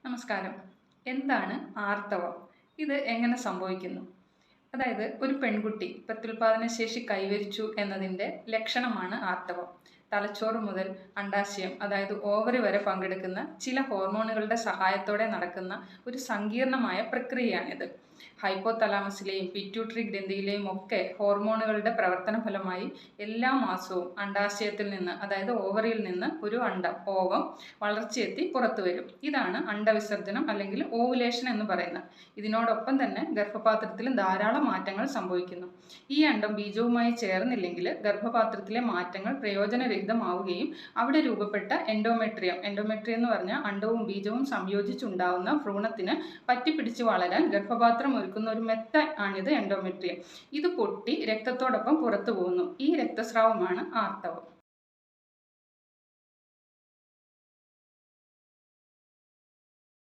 നമസ്കാരം. എന്താണ് ആർത്തവം? ഇത് എങ്ങനെ സംഭവിക്കുന്നു? അതായത് ഒരു പെൺകുട്ടി പ്രത്യുൽപാദന ശേഷി കൈവരിച്ചു എന്നതിൻ്റെ ലക്ഷണമാണ് ആർത്തവം. തലച്ചോറ് മുതൽ അണ്ഡാശയം അതായത് ഓവറി വരെ പങ്കെടുക്കുന്ന ചില ഹോർമോണുകളുടെ സഹായത്തോടെ നടക്കുന്ന ഒരു സങ്കീർണമായ പ്രക്രിയയാണിത്. ഹൈപ്പോതലാമസിലെയും പിറ്റ്യൂട്ടറി ഗ്രന്ഥിയിലെയും ഒക്കെ ഹോർമോണുകളുടെ പ്രവർത്തന ഫലമായി എല്ലാ മാസവും അണ്ഡാശയത്തിൽ നിന്ന് അതായത് ഓവറിയിൽ നിന്ന് ഒരു ഓവം വളർച്ചയെത്തി പുറത്തു വരും. ഇതാണ് അണ്ഡവിസർജനം അല്ലെങ്കിൽ ഓവുലേഷൻ എന്ന് പറയുന്നത്. ഇതിനോടൊപ്പം തന്നെ ഗർഭപാത്രത്തിലും ധാരാളം മാറ്റങ്ങൾ സംഭവിക്കുന്നു. ഈ അണ്ഡം ബീജവുമായി ചേർന്നില്ലെങ്കിൽ ഗർഭപാത്രത്തിലെ മാറ്റങ്ങൾ പ്രയോജനരഹിതമാവുകയും അവിടെ രൂപപ്പെട്ട എൻഡോമെട്രിയം എന്ന് പറഞ്ഞാൽ അണ്ഡവും ബീജവും സംയോജിച്ചുണ്ടാവുന്ന ഭ്രൂണത്തിന് പറ്റിപ്പിടിച്ച് വളരാൻ ഗർഭപാത്രം ഒരുക്കുന്ന ഒരു മെത്ത ആണിത് എൻഡോമെട്രിയം. ഇത് പൊട്ടി രക്തത്തോടൊപ്പം പുറത്തു പോകുന്നു. ഈ രക്തസ്രാവമാണ് ആർത്തവം.